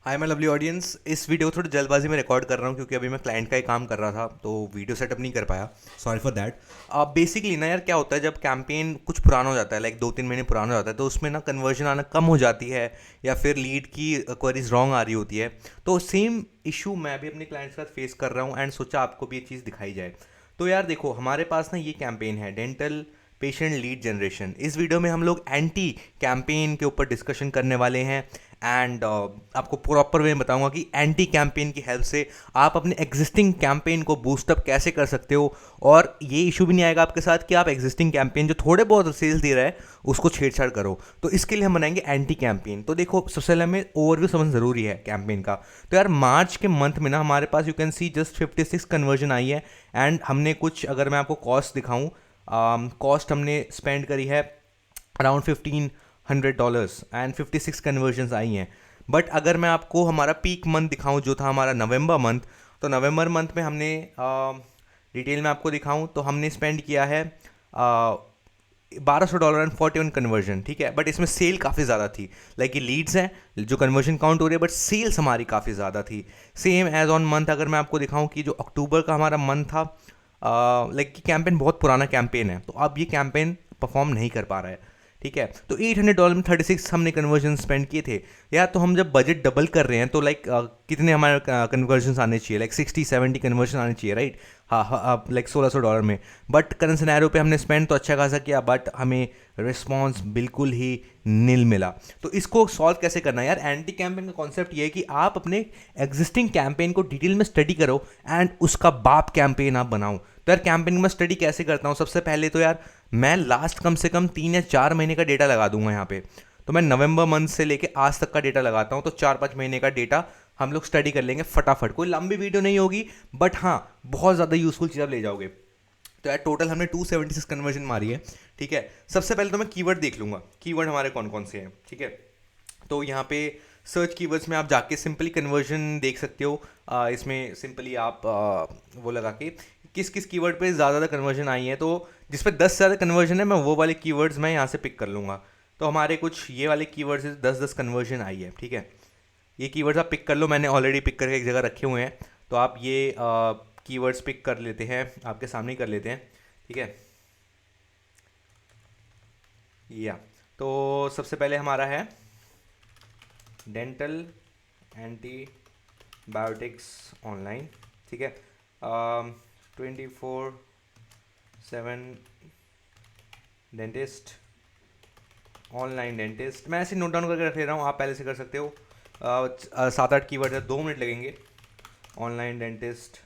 Hi my lovely audience. इस video को थोड़ी जल्दबाजी में रिकॉर्ड कर रहा हूँ क्योंकि अभी मैं क्लाइंट का ही काम कर रहा था तो वीडियो सेटअप नहीं कर पाया। Sorry for that. बेसिकली ना यार क्या होता है जब कैंपेन कुछ पुराना हो जाता है, लाइक 2-3 महीने पुराना हो जाता है, तो उसमें ना कन्वर्जन आना कम हो जाती है या फिर लीड की क्वेरीज रॉन्ग आ रही होती है। तो सेम इशू मैं भी अपने क्लाइंट के साथ फेस कर रहा हूँ एंड सोचा आपको भी ये चीज़ दिखाई जाए। तो यार देखो, हमारे पास ना ये कैंपेन है डेंटल पेशेंट लीड जनरेशन। इस वीडियो में हम लोग एंटी कैंपेन के ऊपर डिस्कशन करने वाले हैं एंड आपको प्रॉपर वे में बताऊंगा कि एंटी कैंपेन की हेल्प से आप अपने एग्जिस्टिंग कैंपेन को बूस्टअप कैसे कर सकते हो। और ये इशू भी नहीं आएगा आपके साथ कि आप एग्जिस्टिंग कैंपेन जो थोड़े बहुत सेल्स दे रहा है उसको छेड़छाड़ करो। तो इसके लिए हम बनाएंगे एंटी कैंपेन। तो देखो, सबसे पहले हमें ओवरव्यू समझना जरूरी है कैंपेन का। तो यार मार्च के मंथ में ना हमारे पास you can see just 56 conversion आई है एंड हमने कुछ, अगर मैं आपको कॉस्ट दिखाऊं, कॉस्ट हमने स्पेंड करी है अराउंड $1,500 एंड 56 कन्वर्जन्स आई हैं। बट अगर मैं आपको हमारा पीक मंथ दिखाऊं जो था हमारा नवंबर मंथ, तो नवंबर मंथ में हमने डिटेल में आपको दिखाऊं तो हमने स्पेंड किया है $1,200 एंड 41 कन्वर्जन। ठीक है, बट इसमें सेल काफ़ी ज़्यादा थी। लाइक ये लीड्स हैं जो कन्वर्जन काउंट हो रही है, बट सेल्स हमारी काफ़ी ज़्यादा थी। सेम एज ऑन मंथ अगर मैं आपको दिखाऊं कि जो अक्टूबर का हमारा मंथ था, लाइक कि कैंपेन बहुत पुराना कैंपेन है तो अब ये कैंपेन परफॉर्म नहीं कर पा रहा है। ठीक है, तो $800 में 36 हमने कन्वर्जन स्पेंड किए थे। यार तो हम जब बजट डबल कर रहे हैं तो लाइक कितने हमारे कन्वर्जन आने चाहिए, लाइक 60-70 कन्वर्जन आने चाहिए, राइट। हाँ, लाइक $1,600 में। बट करंट सिनेरियो पे हमने स्पेंड तो अच्छा खासा किया बट हमें रिस्पॉन्स बिल्कुल ही नील मिला। तो इसको सॉल्व कैसे करना है यार? एंटी कैंपेन का कॉन्सेप्ट ये है कि आप अपने एग्जिस्टिंग कैंपेन को डिटेल में स्टडी करो एंड उसका बाप कैंपेन आप बनाओ। तो यार कैंपेन में स्टडी कैसे करता हूँ? सबसे पहले तो यार मैं लास्ट कम से कम 3 या 4 महीने का डेटा लगा दूंगा यहाँ पे। तो मैं नवंबर मंथ से लेके आज तक का डेटा लगाता हूँ, तो 4-5 महीने का डेटा हम लोग स्टडी कर लेंगे फटाफट। कोई लंबी वीडियो नहीं होगी बट हाँ, बहुत ज़्यादा यूजफुल चीज़ आप ले जाओगे। तो यार टोटल हमने 276 कन्वर्जन मारी है। ठीक है, सबसे पहले तो मैं कीवर्ड देख लूंगा, कीवर्ड हमारे कौन कौन से हैं। ठीक है, तो यहाँ पे सर्च कीवर्ड्स में आप जाके सिंपली कन्वर्जन देख सकते हो। इसमें सिंपली आप वो लगा के किस किस कीवर्ड पे ज़्यादा कन्वर्जन आई है, तो जिस पे 10 से ज़्यादा कन्वर्जन है मैं वो वाले कीवर्ड्स मैं यहाँ से पिक कर लूँगा। तो हमारे कुछ ये वाले कीवर्ड्स से 10-10 कन्वर्जन आई है। ठीक है, ये कीवर्ड्स आप पिक कर लो, मैंने ऑलरेडी पिक करके एक जगह रखे हुए हैं। तो आप ये कीवर्ड्स पिक कर लेते हैं, आपके सामने ही कर लेते हैं। ठीक है, या तो सबसे पहले हमारा है डेंटल एंटीबायोटिक्स ऑनलाइन। ठीक है, 24/7 डेंटिस्ट, ऑनलाइन डेंटिस्ट। मैं ऐसे नोट डाउन करके रख ले रहा हूँ, आप पहले से कर सकते हो। 7-8 कीवर्ड है, 2 मिनट लगेंगे। Online dentist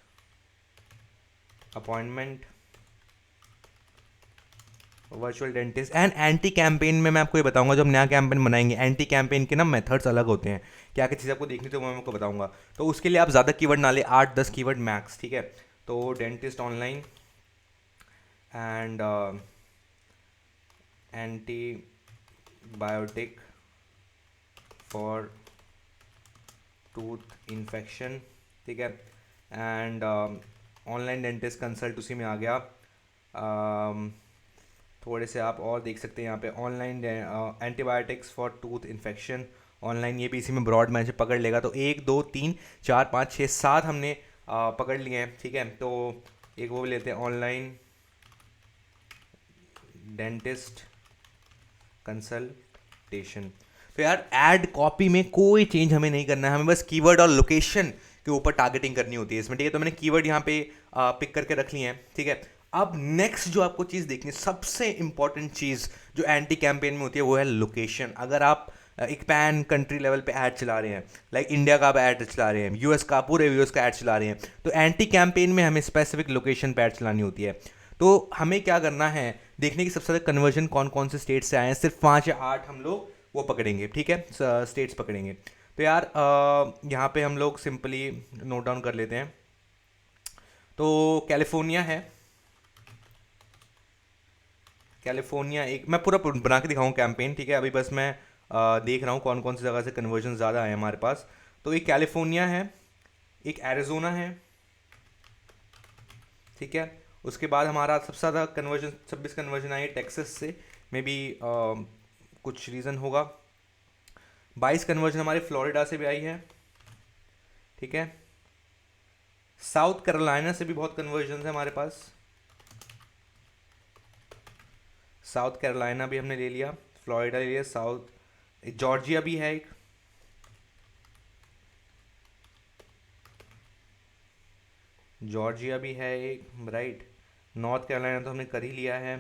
appointment, virtual dentist and anti campaign में मैं आपको ये बताऊंगा, जब नया कैंपेन बनाएंगे एंटी कैंपेन के ना मेथड्स अलग होते हैं। क्या क्या चीज़ आपको देखनी तो मैं आपको बताऊंगा। तो उसके लिए आप ज़्यादा कीवर्ड ना ले, 8-10 कीवर्ड मैक्स। ठीक है, तो dentist online and antibiotic for tooth infection. ठीक है, एंड ऑनलाइन डेंटिस्ट कंसल्ट उसी में आ गया। थोड़े से आप और देख सकते हैं यहाँ पे online antibiotics for tooth infection online, ये भी इसी में ब्रॉड मैच पकड़ लेगा। तो 1, 2, 3, 4, 5, 6, 7 हमने पकड़ लिए हैं। ठीक है, तो एक वो भी लेते हैं, ऑनलाइन डेंटिस्ट कंसल्टेशन। तो यार ऐड कॉपी में कोई चेंज हमें नहीं करना है, हमें बस कीवर्ड और लोकेशन के ऊपर टारगेटिंग करनी होती है इसमें। ठीक है, तो मैंने कीवर्ड यहाँ पे पिक करके रख लिए हैं। ठीक है, अब नेक्स्ट जो आपको चीज़ देखनी है, सबसे इंपॉर्टेंट चीज़ जो एंटी कैंपेन में होती है वो है लोकेशन। अगर आप एक पैन कंट्री लेवल पे ऐड चला रहे हैं, लाइक इंडिया का आप ऐड चला रहे हैं, यूएस का, पूरे यूएस का ऐड चला रहे हैं, तो एंटी कैंपेन में हमें स्पेसिफिक लोकेशन पे ऐड चलानी होती है। तो हमें क्या करना है, देखने की सबसे ज़्यादा कन्वर्जन कौन कौन से स्टेट से आए हैं, सिर्फ 5 या 8 हम लोग वो पकड़ेंगे। ठीक है, स्टेट्स पकड़ेंगे। तो यार यहाँ पे हम लोग सिंपली नोट डाउन कर लेते हैं। तो कैलिफोर्निया है, कैलिफोर्निया एक मैं पूरा बना के दिखाऊँ कैंपेन। ठीक है, अभी बस मैं देख रहा हूँ कौन कौन सी जगह से कन्वर्जन ज़्यादा आए हमारे पास। तो एक कैलिफोर्निया है, एक एरिजोना है। ठीक है, उसके बाद हमारा सबसे ज़्यादा कन्वर्जन 26 कन्वर्जन आई है टेक्सास से, मे बी कुछ रीज़न होगा। 22 कन्वर्जन हमारे फ्लोरिडा से भी आई है। ठीक है। साउथ कैरोलिना से भी बहुत कन्वर्जन है हमारे पास, साउथ कैरोलिना भी हमने ले लिया, फ्लोरिडा ले लिया, साउथ जॉर्जिया भी है एक, जॉर्जिया भी है एक, राइट। नॉर्थ कैरोलिना तो हमने कर ही लिया है।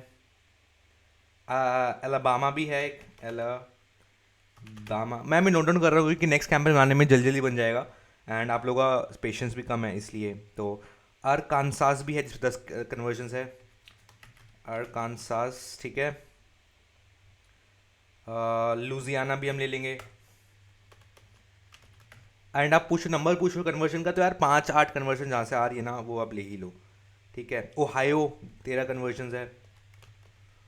अलाबामा भी है एक, अलाबामा। मैं भी नोट डाउन कर रहा हूँ क्योंकि नेक्स्ट कैंपेन बनाने में जल्दी जल्दी बन जाएगा एंड आप लोगों का पेशेंस भी कम है इसलिए। तो अरकानसास भी है जिसमें 10 कन्वर्जन है, अरकानसास, ठीक है। लुजियाना भी हम ले लेंगे। एंड आप पूछो नंबर पूछो कन्वर्जन का, तो यार 5-8 कन्वर्जन जहाँ से आ रही है ना वो आप ले ही लो, ठीक है। ओहायो 13 कन्वर्जन है,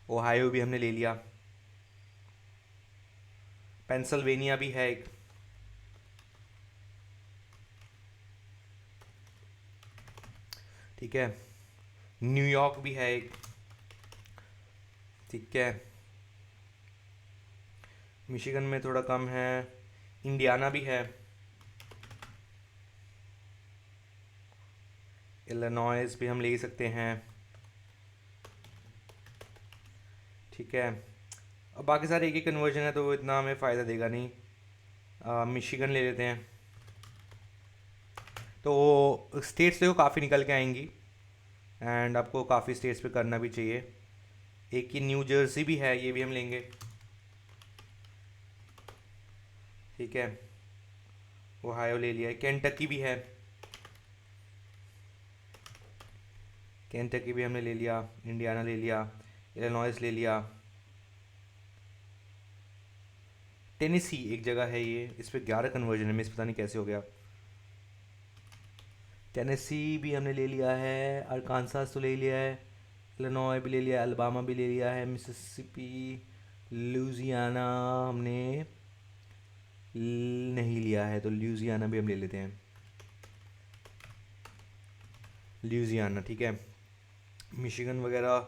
ओहायो भी हमने ले लिया। पेंसिल्वेनिया भी है एक, ठीक है। न्यूयॉर्क भी है एक, ठीक है। मिशिगन में थोड़ा कम है, इंडियाना भी है, इलिनॉइस भी हम ले ही सकते हैं, ठीक है। अब बाकी सारे एक ही कन्वर्जन है तो वो इतना हमें फ़ायदा देगा नहीं। मिशिगन ले लेते हैं। तो स्टेट्स देखो काफ़ी निकल के आएंगी एंड आपको काफ़ी स्टेट्स पे करना भी चाहिए। एक ही न्यू जर्सी भी है, ये भी हम लेंगे, ठीक है। ओहायो ले लिया, केंटकी भी है, केंटकी भी हमने ले लिया, इंडियाना ले लिया, इलिनॉइस ले लिया। टेनेसी एक जगह है, ये इस पर 11 कन्वर्जन है, मिस पता नहीं कैसे हो गया। टेनेसी भी हमने ले लिया है, अरकानसास तो ले लिया है, इलिनॉय भी ले लिया, अल्बामा भी ले लिया है, मिसिसिपी, लुजियाना हमने नहीं लिया है, तो लुजियाना भी हम ले लेते हैं, लुजियाना, ठीक है। मिशिगन वगैरह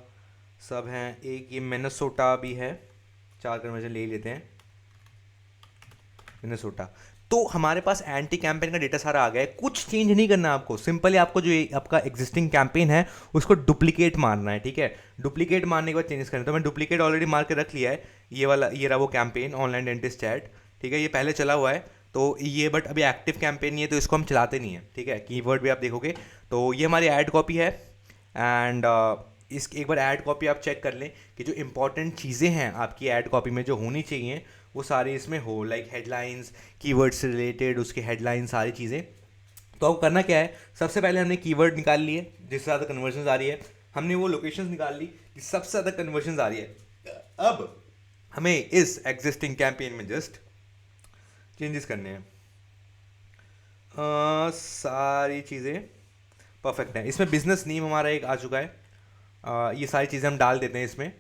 सब हैं। एक ये मिनेसोटा भी है, 4 कन्वर्जन ले ही लेते हैं, मिनेसोटा। तो हमारे पास एंटी कैंपेन का डेटा सारा आ गया है, कुछ चेंज नहीं करना आपको, सिंपली आपको जो ये आपका एग्जिस्टिंग कैंपेन है उसको डुप्लीकेट मारना है, ठीक है। डुप्लीकेट मारने के बाद चेंजेस करना, तो मैं डुप्लीकेट ऑलरेडी मार के रख लिया है, ये वाला ये रहा वो कैंपेन ऑनलाइन डेंटिस्ट चैट, ठीक है। ये पहले चला हुआ है तो ये, बट अभी एक्टिव कैंपेन नहीं है तो इसको हम चलाते नहीं है, ठीक है। कीवर्ड भी आप देखोगे तो ये हमारी ऐड कॉपी है एंड इस एक बार ऐड कॉपी आप चेक कर लें कि जो इंपॉर्टेंट चीज़ें हैं आपकी ऐड कॉपी में जो होनी चाहिए वो सारी इसमें हो, लाइक हेडलाइंस, कीवर्ड से रिलेटेड उसके हेडलाइन सारी चीज़ें। तो अब करना क्या है, सबसे पहले हमने कीवर्ड निकाल लिए जिससे ज़्यादा कन्वर्जन आ रही है, हमने वो लोकेशंस निकाल ली कि सबसे ज़्यादा कन्वर्जन आ रही है। अब हमें इस एग्जिस्टिंग कैंपेन में जस्ट चेंजेस करने हैं। सारी चीज़ें परफेक्ट है, इसमें बिजनेस नेम हमारा एक आ चुका है। ये सारी चीज़ें हम डाल देते हैं इसमें,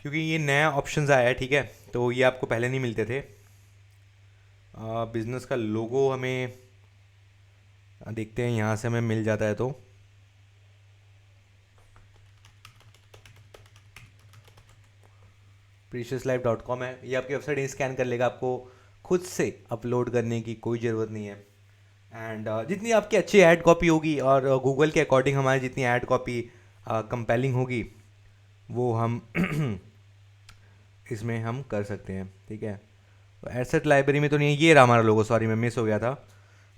क्योंकि ये नया ऑप्शन आया है, ठीक है। तो ये आपको पहले नहीं मिलते थे। बिजनेस का लोगो हमें देखते हैं यहाँ से हमें मिल जाता है, तो preciouslifecom है, ये आपकी वेबसाइट ही स्कैन कर लेगा, आपको खुद से अपलोड करने की कोई ज़रूरत नहीं है। एंड जितनी आपकी अच्छी ऐड कॉपी होगी और गूगल के अकॉर्डिंग हमारी जितनी ऐड कॉपी कंपेलिंग होगी वो हम इसमें हम कर सकते हैं, ठीक है। तो एसेट लाइब्रेरी में तो नहीं है, ये रहा हमारा लोगो, सॉरी मैं मिस हो गया था,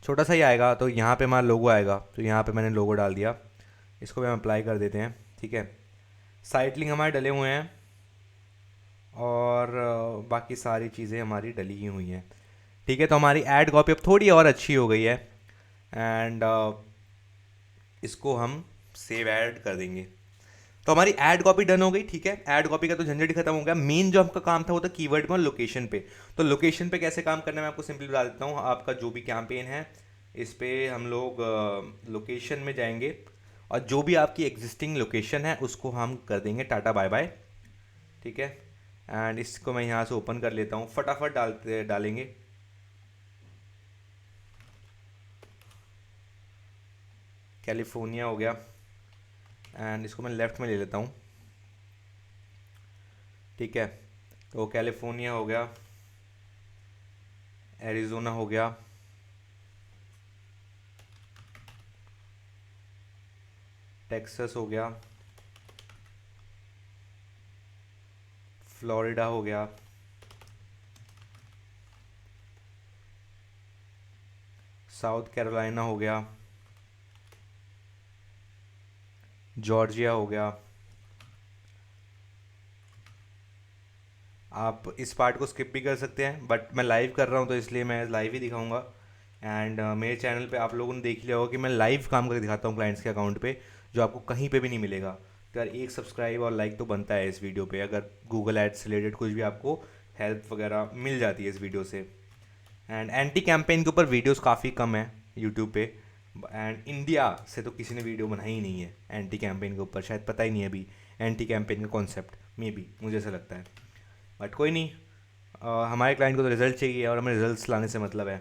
छोटा सा ही आएगा, तो यहाँ पे हमारा लोगो आएगा, तो यहाँ पे मैंने लोगो डाल दिया, इसको भी हम अप्लाई कर देते हैं, ठीक है। साइट लिंक हमारे डले हुए हैं और बाकी सारी चीज़ें हमारी डली ही हुई हैं, ठीक है। तो हमारी ऐड कॉपी अब थोड़ी और अच्छी हो गई है एंड इसको हम सेव ऐड कर देंगे। तो हमारी ऐड कॉपी डन हो गई, ठीक है। ऐड कॉपी का तो झंझट खत्म हो गया, मेन जो आपका काम था वो था कीवर्ड में और लोकेशन पे। तो लोकेशन पे कैसे काम करना है मैं आपको सिंपली बता देता हूँ। आपका जो भी कैंपेन है इस पे हम लोग लोकेशन में जाएंगे और जो भी आपकी एग्जिस्टिंग लोकेशन है उसको हम कर देंगे टाटा बाय बाय, ठीक है। एंड इसको मैं यहाँ से ओपन कर लेता हूँ, फटाफट डालेंगे। कैलिफोर्निया हो गया एंड इसको मैं लेफ़्ट में ले लेता हूँ, ठीक है। तो कैलिफोर्निया हो गया, एरिजोना हो गया, टेक्सास हो गया, फ्लोरिडा हो गया, साउथ कैरोलिना हो गया, जॉर्जिया हो गया। आप इस पार्ट को स्किप भी कर सकते हैं, बट मैं लाइव कर रहा हूँ तो इसलिए मैं लाइव ही दिखाऊंगा। एंड मेरे चैनल पे आप लोगों ने देख लिया होगा कि मैं लाइव काम करके दिखाता हूँ क्लाइंट्स के अकाउंट पे, जो आपको कहीं पे भी नहीं मिलेगा। तो यार एक सब्सक्राइब और लाइक तो बनता है इस वीडियो पे, अगर गूगल एड्स रिलेटेड कुछ भी आपको हेल्प वगैरह मिल जाती है इस वीडियो से। एंड एंटी कैंपेन के ऊपर वीडियोस काफ़ी कम है यूट्यूब पे। एंड इंडिया से तो किसी ने वीडियो बनाई ही नहीं है एंटी कैंपेन के ऊपर, शायद पता ही नहीं है अभी एंटी कैंपेन का कॉन्सेप्ट, मे बी, मुझे ऐसा लगता है। बट कोई नहीं, हमारे क्लाइंट को तो रिज़ल्ट चाहिए और हमें रिजल्ट्स लाने से मतलब है।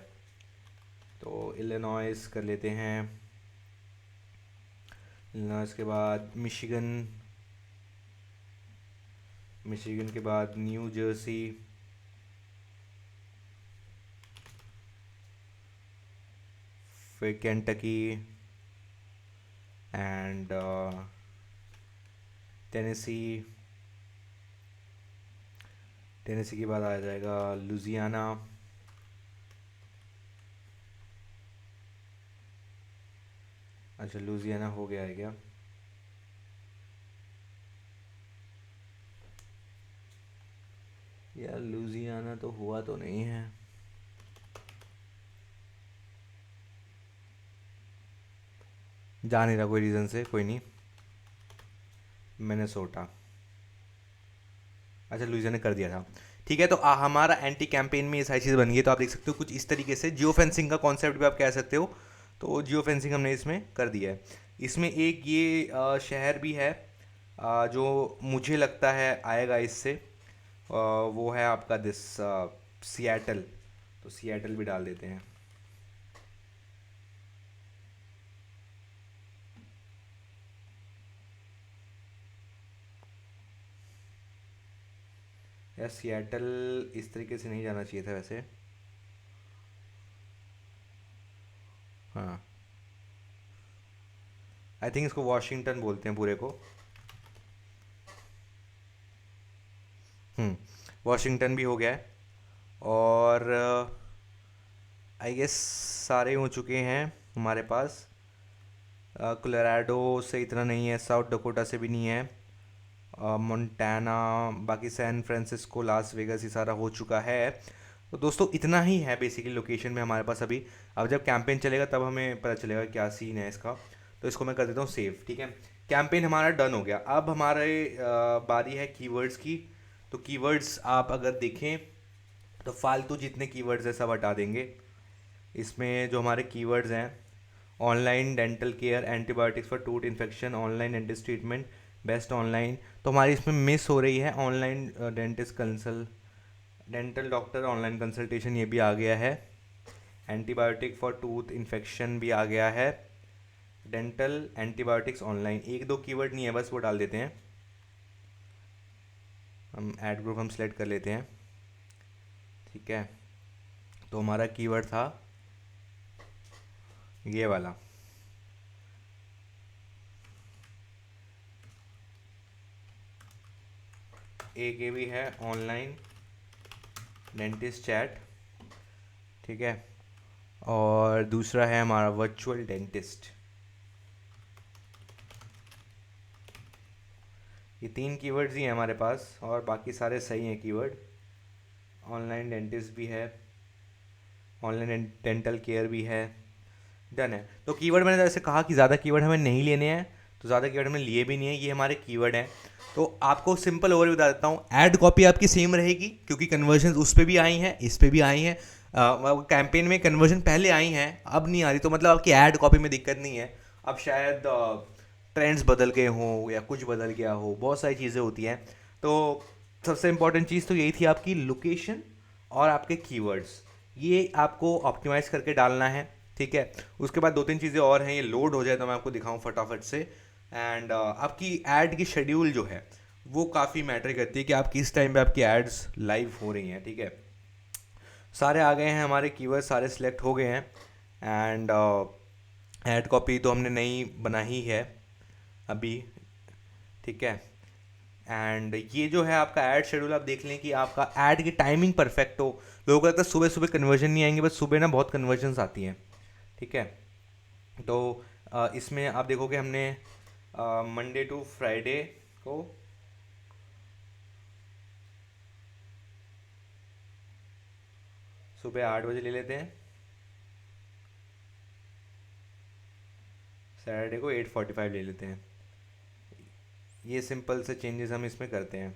तो इलिनॉइस कर लेते हैं, इलिनॉइस के बाद मिशिगन, मिशिगन के बाद न्यू जर्सी, फिर केंटकी एंड टेनेसी, टेनेसी के बाद आ जाएगा लुजियाना, अच्छा लुजियाना हो गया है क्या? यार लुजियाना तो हुआ तो नहीं है, जा नहीं रहा कोई रीज़न से, कोई नहीं। मिनेसोटा, अच्छा लुइजियाना कर दिया था, ठीक है। तो हमारा एंटी कैंपेन में ये सारी चीज़ बन गई, तो आप देख सकते हो कुछ इस तरीके से जियो फेंसिंग का कॉन्सेप्ट भी आप कह सकते हो। तो जियो फेंसिंग हमने इसमें कर दिया है। इसमें एक ये शहर भी है जो मुझे लगता है आएगा इससे, वो है आपका दिस सियाटल। तो सियाटल भी डाल देते हैं। यार सियाटल इस तरीके से नहीं जाना चाहिए था वैसे, हाँ। आई थिंक इसको वॉशिंगटन बोलते हैं पूरे को। वॉशिंगटन भी हो गया है। और आई गेस सारे हो चुके हैं हमारे पास। कोलोराडो से इतना नहीं है, साउथ डकोटा से भी नहीं है, मोंटाना, बाकी सैन फ्रांसिस्को, लास वेगास, ये सारा हो चुका है। तो दोस्तों इतना ही है बेसिकली लोकेशन में हमारे पास अभी। अब जब कैंपेन चलेगा तब हमें पता चलेगा क्या सीन है इसका। तो इसको मैं कर देता हूँ सेव, ठीक है। कैंपेन हमारा डन हो गया। अब हमारे बारी है कीवर्ड्स की। तो कीवर्ड्स आप अगर देखें तो फालतू जितने कीवर्ड्स हैं सब हटा देंगे। इसमें जो हमारे कीवर्ड्स हैं, online dental care, antibiotics for tooth infection, online dentist treatment, best online, तो हमारी इसमें मिस हो रही है online dentist consult, dental doctor online consultation, ये भी आ गया है। एंटीबायोटिक फॉर टूथ इन्फेक्शन भी आ गया है। डेंटल एंटीबायोटिक्स ऑनलाइन, एक दो कीवर्ड नहीं है बस, वो डाल देते हैं। हम ऐड ग्रुप हम सेलेक्ट कर लेते हैं, ठीक है। तो हमारा कीवर्ड था ये वाला, एक ये भी है ऑनलाइन डेंटिस्ट चैट, ठीक है। और दूसरा है हमारा वर्चुअल डेंटिस्ट। ये तीन कीवर्ड्स ही हैं हमारे पास और बाकी सारे सही हैं कीवर्ड। ऑनलाइन डेंटिस्ट भी है, ऑनलाइन डेंटल केयर भी है, डन है। तो कीवर्ड मैंने जैसे कहा कि ज़्यादा कीवर्ड हमें नहीं लेने हैं, तो ज़्यादा कीवर्ड हमने लिए भी नहीं है, ये हमारे कीवर्ड हैं। तो आपको सिंपल ओवर बता देता हूँ, ऐड कॉपी आपकी सेम रहेगी क्योंकि कन्वर्जन उस पर भी आई हैं, इस पर भी आई हैं। कैंपेन में कन्वर्जन पहले आई हैं, अब नहीं आ रही, तो मतलब आपकी ऐड कॉपी में दिक्कत नहीं है। अब शायद ट्रेंड्स बदल गए हों या कुछ बदल गया हो, बहुत सारी चीज़ें होती हैं। तो सबसे इंपॉर्टेंट चीज़ तो यही थी आपकी लोकेशन और आपके कीवर्ड्स, ये आपको ऑप्टिमाइज़ करके डालना है, ठीक है। उसके बाद दो तीन चीज़ें और हैं, ये लोड हो जाए तो मैं आपको दिखाऊं फटाफट से। एंड आपकी ऐड की शेड्यूल जो है वो काफ़ी मैटर करती है कि आप किस टाइम पे आपकी एड्स लाइव हो रही हैं, ठीक है। सारे आ गए हैं हमारे कीवर्ड, सारे सिलेक्ट हो गए हैं। एंड ऐड कॉपी तो हमने नई बना ही है अभी, ठीक है। एंड ये जो है आपका ऐड शेड्यूल, आप देख लें कि आपका ऐड की टाइमिंग परफेक्ट हो। लोगों को लगता है सुबह सुबह कन्वर्जन नहीं आएंगे, बस सुबह ना बहुत कन्वर्जन्स आती हैं, ठीक है। तो इसमें आप देखोगे हमने मंडे टू फ्राइडे को सुबह 8 बजे ले लेते हैं, सैटरडे को 8:45 ले लेते हैं। ये सिंपल से चेंजेस हम इसमें करते हैं।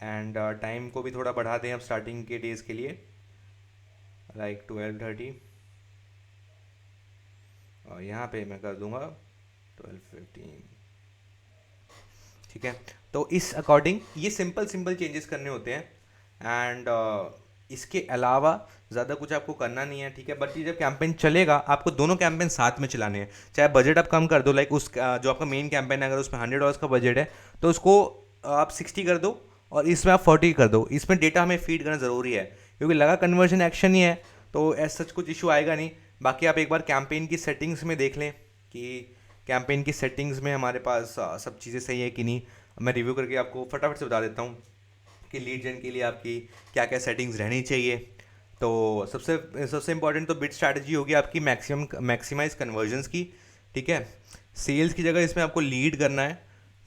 एंड टाइम को भी थोड़ा बढ़ा दें अब स्टार्टिंग के डेज़ के लिए, लाइक 12:30, और यहाँ पे मैं कर दूंगा 12:15, ठीक है। तो इस अकॉर्डिंग ये सिंपल सिंपल चेंजेस करने होते हैं। एंड इसके अलावा ज़्यादा कुछ आपको करना नहीं है, ठीक है। बट ये जब कैंपेन चलेगा आपको दोनों कैंपेन साथ में चलाने हैं। चाहे बजट आप कम कर दो, लाइक उस जो आपका मेन कैंपेन है अगर उसमें $100 का बजट है तो उसको आप 60 कर दो और इसमें आप 40 कर दो। इसमें डेटा हमें फीड करना ज़रूरी है क्योंकि लगा कन्वर्जन एक्शन ही है, तो ऐसा सच कुछ इशू आएगा नहीं। बाकी आप एक बार कैंपेन की सेटिंग्स में देख लें कि कैंपेन की सेटिंग्स में हमारे पास सब चीज़ें सही है कि नहीं। मैं रिव्यू करके आपको फटाफट से बता देता हूँ कि लीड जेन के लिए आपकी क्या क्या सेटिंग्स रहनी चाहिए। तो सबसे सबसे इम्पॉर्टेंट तो बिट स्ट्रैटेजी होगी आपकी मैक्सिमाइज कन्वर्जन्स की, ठीक है। सेल्स की जगह इसमें आपको लीड करना है,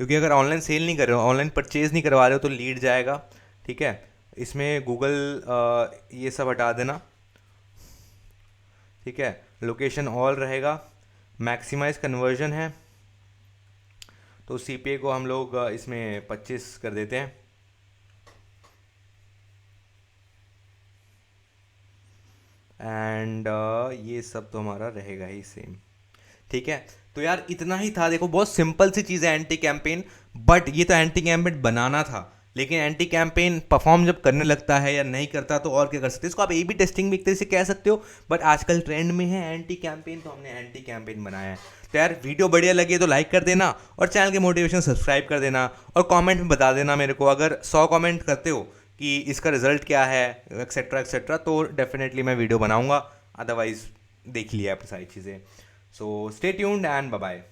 क्योंकि अगर ऑनलाइन सेल नहीं कर रहे हो, ऑनलाइन परचेज नहीं करवा रहे हो तो लीड जाएगा, ठीक है। इसमें गूगल ये सब हटा देना, ठीक है। लोकेशन ऑल रहेगा, मैक्सिमाइज कन्वर्जन है तो CPA को हम लोग इसमें 25 कर देते हैं। एंड ये सब तो हमारा रहेगा ही सेम, ठीक है। तो यार इतना ही था, देखो बहुत सिंपल सी चीज़ है एंटी कैंपेन, बट ये तो एंटी कैंपेन बनाना था, लेकिन एंटी कैंपेन परफॉर्म जब करने लगता है या नहीं करता तो और क्या कर सकते हैं। इसको आप A/B टेस्टिंग भी एक तरह से कह सकते हो, बट आजकल ट्रेंड में है एंटी कैंपेन तो हमने एंटी कैंपेन बनाया है। तो यार वीडियो बढ़िया लगे तो लाइक कर देना और चैनल के मोटिवेशन सब्सक्राइब कर देना और कमेंट में बता देना मेरे को, अगर 100 कमेंट करते हो कि इसका रिजल्ट क्या है एक्सेट्रा एक्सेट्रा, तो डेफिनेटली मैं वीडियो बनाऊंगा। अदरवाइज देख लिया आपने सारी चीज़ें। So stay tuned and bye bye.